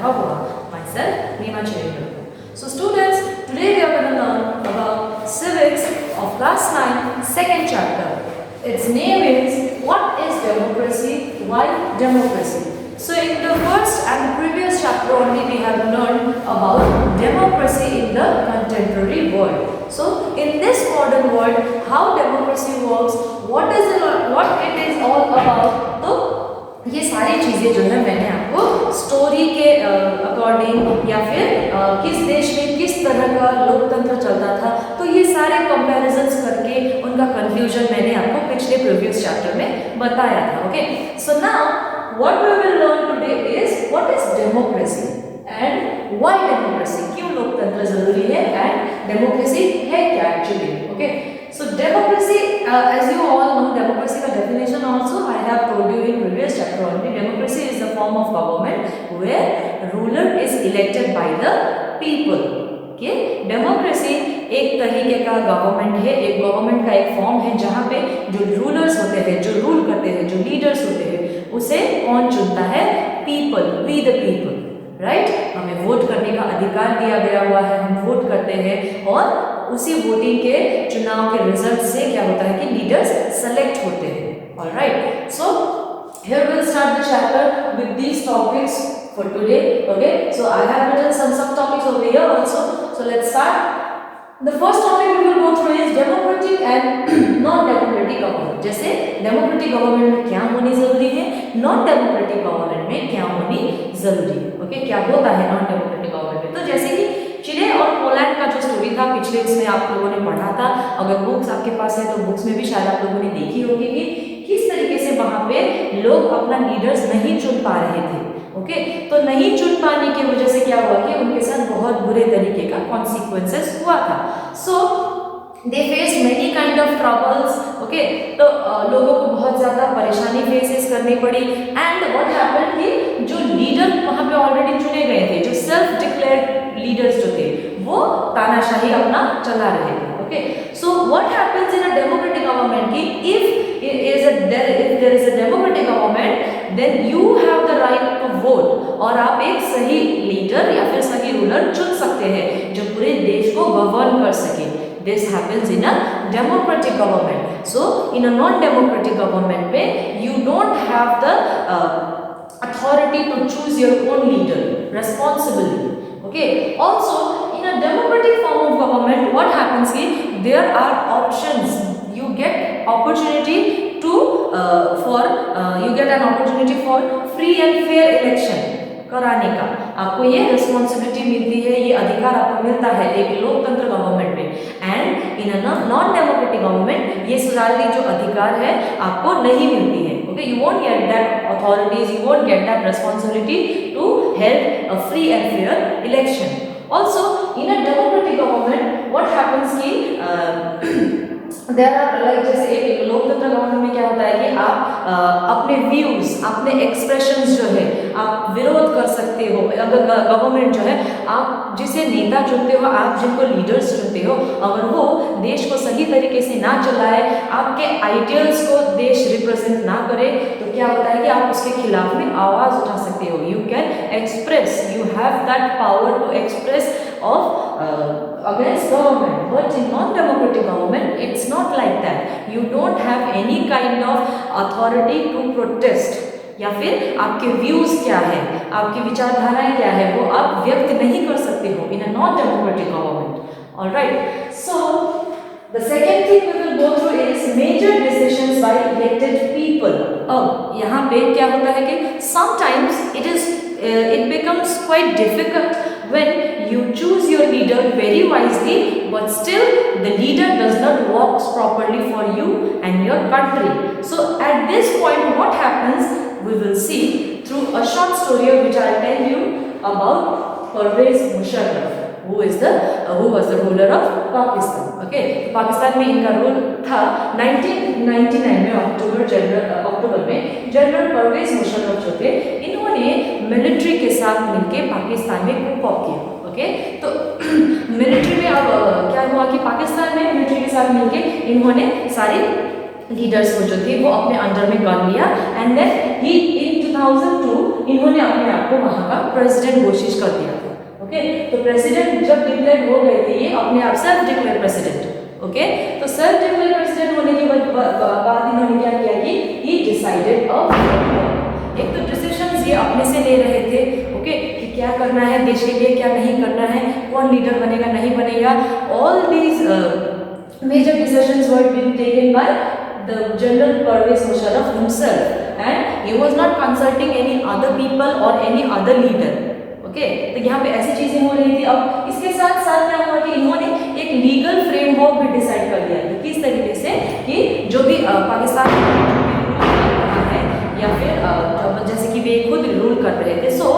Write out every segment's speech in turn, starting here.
Bhavua. Myself, Neema Cheridu. So students, today we are going to learn about civics of class 9, second chapter. Its name is What is Democracy? Why Democracy? So in the first and the previous chapter only we have learned about democracy in the contemporary world. So in this modern world, how democracy works, what it is all about. तो ये सारी चीज़ें जो है मैंने आपको story के according या फिर किस देश में किस तरह का लोकतंत्र चलता था, तो ये सारे कंपैरिजन्स करके उनका कंक्लूजन मैंने आपको पिछले प्रीवियस चैप्टर में बताया था. Okay, so now what we will learn today is what is democracy and why democracy, क्यों लोकतंत्र जरूरी है and democracy है क्या actually. Okay, so democracy, as you all know, democracy का definition also I have told you in previous chapter only. Democracy is a form of government where ruler is elected by the people. Okay, democracy एक तरीके का government है, एक government का एक form है जहाँ पे जो रूलर्स होते हैं, जो रूल करते हैं, जो लीडर्स होते हैं, उसे कौन चुनता है? People, we the people, right. हमें वोट करने का अधिकार दिया गया हुआ है, हम वोट करते हैं और उसी वोटिंग के चुनाव के रिजल्ट से क्या होता है कि लीडर्स सेलेक्ट होते हैं. Alright, so here will start the chapter with these topics for today. Okay, so I have written some subtopics over here also. So let's start. The first topic we will go through is democratic and non-democratic government. जैसे democratic government में क्या होनी जरूरी है, non-democratic government में क्या होनी जरूरी है. Okay, क्या होता है non-democratic government में. तो जैसे कि चिले और पोलैंड का जो स्टोरी था पिछले इसमें आप लोगों ने पढ़ा था. अगर बुक्स आपके पास है तो बुक्स में भी शायद आप लोगों ने देखी होगी कि किस तरीके से वहाँ पे लोग अपना लीडर्स नहीं चुन पा रहे थे. ओके, तो नहीं चुन पाने की वजह से क्या हुआ कि उनके साथ बहुत बुरे तरीके का कॉन्सिक्वेंसेस हुआ था. So they faced many kind of troubles. Okay, तो लोगों को बहुत ज़्यादा परेशानी फेसेस करनी पड़ी. एंड व्हाट हैपेंड कि जो लीडर वहाँ पे ऑलरेडी चुने गए थे, जो सेल्फ डिक्लेयर्ड लीडर्स जो थे, वो तानाशाही अपना चला रहे थे. Okay, so what happens in a democratic government कि if there is a democratic government, then you have the right to vote. और आप एक सही लीडर या फिर सही रूलर चुन सकते हैं जो पूरे देश को गवर्न कर सके. This happens in a democratic government. So in a non-democratic government में you don't have the authority to choose your own leader responsibly. Okay, also in a democratic form of government what happens is there are options. You get opportunity to you get an opportunity for free and fair election कराने का. आपको ये responsibility मिलती है, ये अधिकार आपको मिलता है एक लोकतंत्र गवर्नमेंट में. And in a non democratic government ये सारी जो अधिकार है आपको नहीं मिलती है. Okay, you won't get that authorities, you won't get that responsibility to help a free and fair election. Also in a democratic government what happens कि देयर आर लाइक जैसे एक लोकतंत्र गवर्नमेंट में क्या होता है कि आप अपने व्यूज, अपने एक्सप्रेशंस जो है आप विरोध कर सकते हो. अगर गवर्नमेंट जो है आप जिसे नेता चुनते हो, आप जिनको लीडर्स चुनते हो, अगर वो देश को सही तरीके से ना चलाए, आपके आइडियल्स को देश रिप्रेजेंट ना करे, तो क्या होता है कि आप उसके खिलाफ में आवाज उठा सकते हो. You can express, you have that power to express of against government. But in non-democratic government it's not like that. You don't have any kind of authority to protest. या फिर आपके व्यूज क्या है, आपकी विचारधाराएं क्या है, वो आप व्यक्त नहीं कर सकते हो in a non-democratic government. All right. So the second thing we will go through is major decisions by elected people. अब यहाँ पे क्या होता है कि sometimes it becomes quite difficult when you choose your leader very wisely, but still the leader does not work properly for you and your country. So at this point what happens, we will see through a short story which I will tell you about Pervez Musharraf, who was the ruler of Pakistan. Okay, Pakistan में इनका rule था 1999 में अक्टूबर में general Pervez Musharraf जो थे, इन्होंने military के साथ मिलके पाकिस्तान में coup किया. ओके, तो मिलिट्री में अब क्या हुआ कि पाकिस्तान में मिलिट्री के साथ मिलके इन्होंने सारे लीडर्स को जो थे वो अपने अंडर में कर लिया. एंड देन ही इन 2002 इन्होंने अपने आप को वहाँ का प्रेसिडेंट घोषित कर दिया था। ओके, तो प्रेसिडेंट जब डिक्लेयर हो गए थे ये अपने आप सेल्फ डिक्लेयर प्रेसिडेंट। ओके, तो सेल्फ डिक्लेयर प्रेसिडेंट होने के बाद इन्होंने क्या किया कि ही डिसाइडेड एक तो डिसीजंस ये अपने से ले रहे थे। ओके, कि क्या करना है देश के लिए, क्या नहीं करना है, कौन लीडर बनेगा नहीं बनेगा, all these major decisions were being taken by the general Pervez Musharraf himself and he was not consulting any other people or any other leader. Okay, तो यहाँ पे ऐसी चीजें हो रही थी। अब इसके साथ साथ क्या हुआ कि इन्होंने एक लीगल फ्रेमवर्क भी डिसाइड कर दिया था, किस तरीके से कि जो भी पाकिस्तान है या फिर जैसे कि वे खुद रूल कर रहे थे, so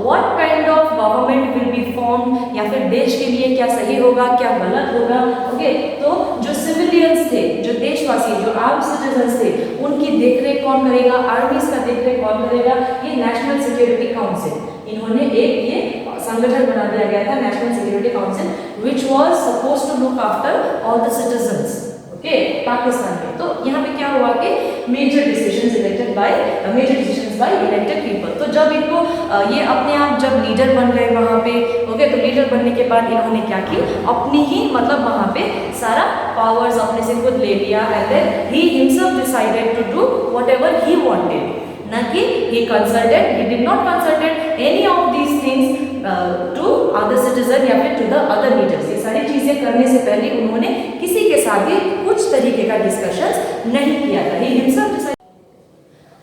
what kind of government will be form, या फिर देश के लिए क्या सही होगा क्या गलत होगा। ओके, तो जो सिविलियंस थे, जो देशवासी, जो आर्म सिटीजन्स थे, उनकी देखरेख कौन करेगा, आर्मीज का देखरेख कौन करेगा, ये नेशनल सिक्योरिटी काउंसिल इन्होंने एक ये संगठन बना दिया गया था, national security council, which was supposed to look after all the citizens. Okay, Pakistan में तो यहाँ पे क्या हुआ कि major decisions by elected people. तो जब इनको ये अपने आप जब लीडर बन गए वहाँ पे, ओके, तो लीडर बनने के बाद इन्होंने क्या की, अपनी ही मतलब वहाँ पे सारा पावर्स अपने से खुद ले लिया and then he himself decided to do whatever he wanted, ना कि he did not consulted any of these things to other citizen या फिर to the other leaders। ये सारी चीजें करने से पहले उन्होंने किसी के साथ भी कुछ तरीके का डिस्कशन नहीं किया था। He himself decided।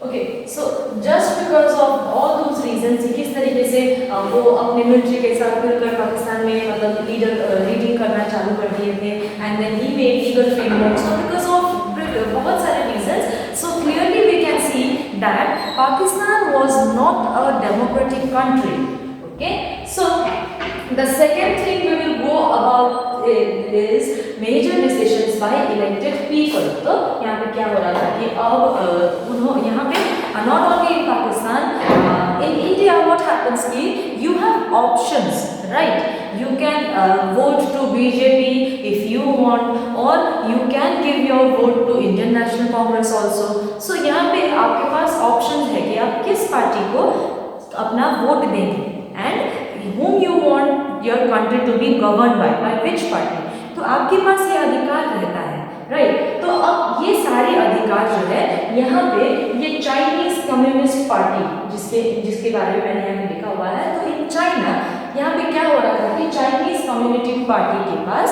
Okay, so just because of all those reasons, किस तरीके से वो अपने मिलिट्री के साथ मिलकर पाकिस्तान में मतलब लीडिंग करना चालू कर दिए थे and then he made legal framework. So because of बहुत सारे reasons, so clearly we can see that Pakistan was not a democratic country। Okay, so the second thing we will go about is major decisions by elected people। तो यहाँ पे क्या हो रहा था कि अब यहाँ पे not only in Pakistan, in India what happens कि you have options, right? You can vote to BJP if you want, or you can give your vote to Indian National Congress also। So यहाँ पे आपके पास options है कि आप किस party को अपना वोट देंगे and whom you want your country to be governed by which party। तो आपके पास ये अधिकार रहता है, राइट। तो अब ये सारे अधिकार जो है यहाँ पे ये चाइनीज कम्युनिस्ट पार्टी जिसके बारे में मैंने यहाँ लिखा हुआ है, तो इन चाइना यहाँ पे क्या हो रहा था कि चाइनीज कम्युनिटी पार्टी के पास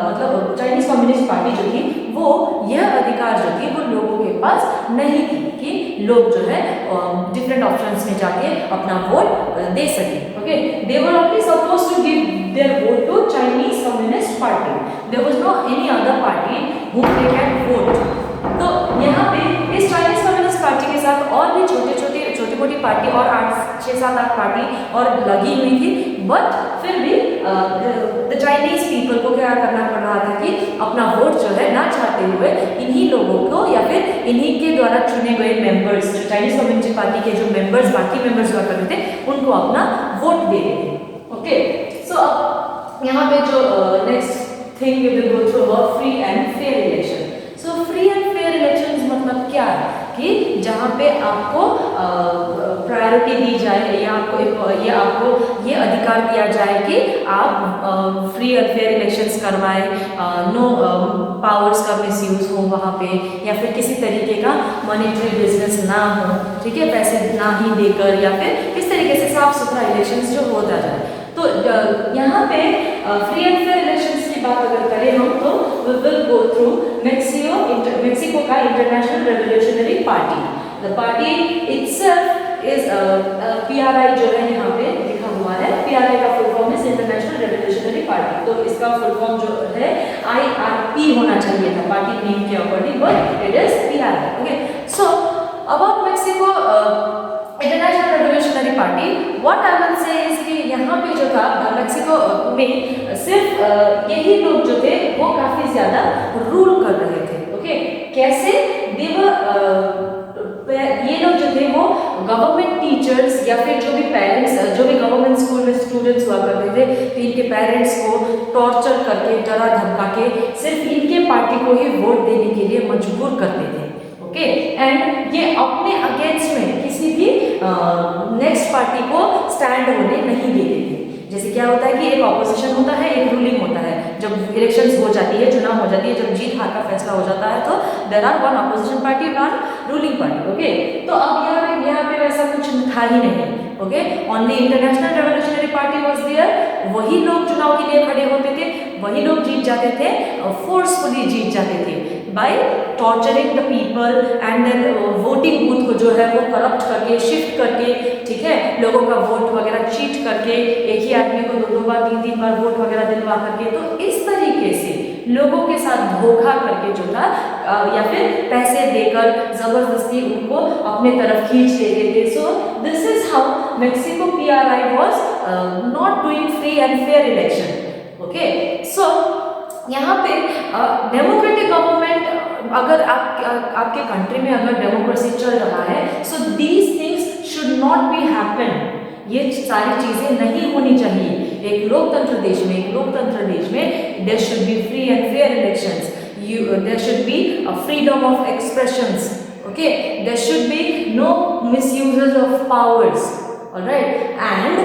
मतलब चाइनीज कम्युनिस्ट पार्टी जो थी वो यह अधिकार जो थी वो लोगों के पास नहीं थी कि लोग जो है डिफरेंट ऑप्शंस में जाके अपना वोट दे सके। Okay, they were only supposed to give their vote to Chinese communist party, there was no any other party whom they can vote। तो यहाँ पे इस चाइनीज कम्युनिस्ट पार्टी के साथ और भी छोटी मोटी पार्टी और 6-7-8 पार्टी और लगी हुई थी, बट फिर भी द चाइनीज पीपल को क्या करना पड़ रहा था कि अपना वोट जो है ना चाहते हुए इन्हीं लोगों को या फिर इन्हीं के द्वारा चुने गए मेंबर्स, जो चाइनीज कम्युनिस्ट पार्टी के जो मेंबर्स बाकी मेंबर्स हुआ करते थे उनको अपना वोट दे रहे थे। ओके, सो अब यहाँ पे जो next thing we will go through about free and fair election. So free and fair elections मतलब क्या है कि जहाँ पे आपको प्रायोरिटी दी जाए या आपको ये अधिकार दिया जाए कि आप फ्री एंड फेयर इलेक्शंस करवाएं, नो पावर्स का मिसयूज हो वहाँ पे, या फिर किसी तरीके का मॉनेटरी बिजनेस ना हो, ठीक है, पैसे ना ही देकर, या फिर किस तरीके से साफ सुथरा इलेक्शंस जो होता जाए। तो यहाँ पे फ्री एंड फेयर इलेक्शंस की बात अगर करें हम तो we will go through Mexico का international revolutionary party. The party itself is PRI जो है यहाँ पे लिखा हुआ है, PRI का full form is international revolutionary party. तो इसका फुल फॉर्म जो है IRP होना चाहिए था पार्टी नेम के according, but it is PRI। Okay, so about Mexico international revolutionary party, what I will say is कि यहाँ पे जो था मेक्सिको में सिर्फ यही लोग जो थे वो काफी ज्यादा रूल कर रहे थे। ओके, कैसे? ये लोग जो थे वो गवर्नमेंट टीचर्स या फिर जो भी पेरेंट्स, जो भी गवर्नमेंट स्कूल में स्टूडेंट्स हुआ करते थे, तो इनके पेरेंट्स को टॉर्चर करके, डरा धमका के सिर्फ इनके पार्टी को ही वोट देने के लिए मजबूर करते थे। Okay, okay. एंड ये अपने अगेंस्ट में किसी भी नेक्स्ट पार्टी को स्टैंड होने नहीं देते थे। जैसे क्या होता है कि एक ऑपोजिशन होता है, एक रूलिंग होता है। जब इलेक्शंस हो जाती है, चुनाव हो जाती है, जब जीत हार का फैसला हो जाता है, तो there are one opposition party, one ruling party, okay. तो अब यहाँ पे वैसा कुछ था ही नहीं, okay. Only international revolutionary party was there. वही लोग चुनाव के लिए खड़े होते थे, वही लोग जीत जाते थे, फोर्सफुली जीत जाते थे by torturing the people and then voting booth को जो है वो करप्ट करके, शिफ्ट करके, ठीक है, लोगों का वोट वगैरह चीट करके, एक ही आदमी को 2-2 बार 3-3 बार वोट वगैरह दिलवा करके, तो इस तरीके से लोगों के साथ धोखा करके जो था या फिर पैसे देकर जबरदस्ती उनको अपने तरफ खींच लेते थे। So this is how Mexico PRI was not doing free and fair election, okay. So यहाँ पे डेमोक्रेटिक गवर्नमेंट अगर आपके कंट्री में अगर डेमोक्रेसी चल रहा है, so these things should not be happen. ये सारी चीजें नहीं होनी चाहिए। एक लोकतंत्र देश में there should be free and fair elections, there should be freedom of expressions, okay, there should be no misuses of powers, alright, and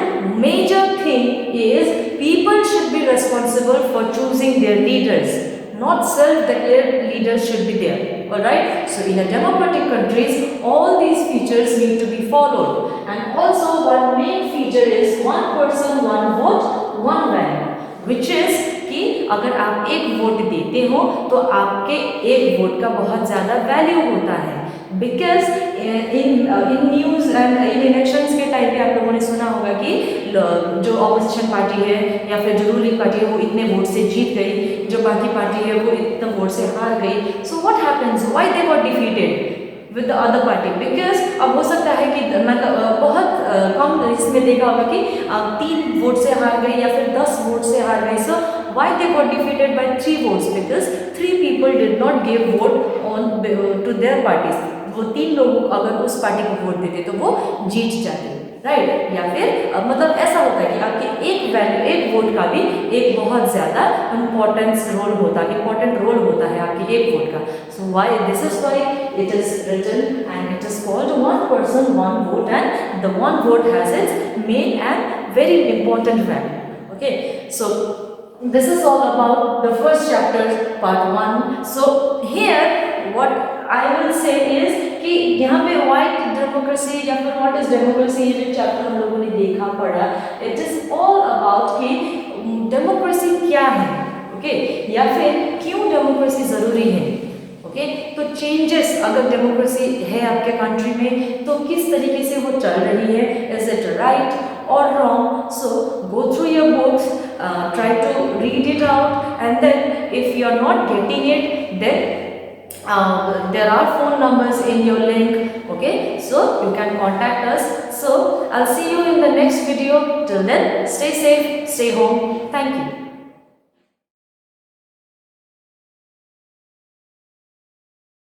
major thing is people should be responsible for choosing their leaders, not self-declared leaders should be there, alright. So in a democratic countries all these features need to be followed, and also one main feature is one person one vote one value, which is कि अगर आप एक vote देते हो तो आपके एक vote का बहुत ज़्यादा वैल्यू होता है। Because in news and in elections के टाइम पे आप लोगों ने सुना होगा कि जो ऑपोजिशन पार्टी है या फिर जो रूलिंग पार्टी है वो इतने वोट से जीत गई, जो बाकी पार्टी है वो इतने वोट से हार गई। So what happens, why they got defeated with the other party? Because अब हो सकता है कि मतलब बहुत कम इसमें देखा होगा कि 3 वोट से हार गई या फिर 10 वोट से हार गई। सो why they got defeated by 3 votes? Because 3 people did not give vote on to their parties. वो 3 लोग अगर उस पार्टी को वोट देते तो वो जीत जाते, राइट। या फिर मतलब ऐसा होता है कि आपके एक वोट का भी एक बहुत ज़्यादा इम्पोर्टेंट रोल होता है आपके एक वोट का। So why this is why it is written and it is called one person one vote, and the one vote has its main and very important value, okay. So this is all about the first chapter, part 1. So here what I will say is कि यहाँ पे white democracy या फिर what is democracy, ये जो chapter हम लोगों ने देखा पढ़ा, it is all about कि democracy क्या है, okay, या फिर क्यों democracy ज़रूरी है, ओके। तो चेंजेस अगर डेमोक्रेसी है आपके कंट्री में तो किस तरीके से वो चल रही है, is it right or wrong? So go through your books, try to read it out, and then if you are not getting it, then there are phone numbers in your link, okay, so you can contact us. So I'll see you in the next video. Till then, stay safe, stay home. Thank you.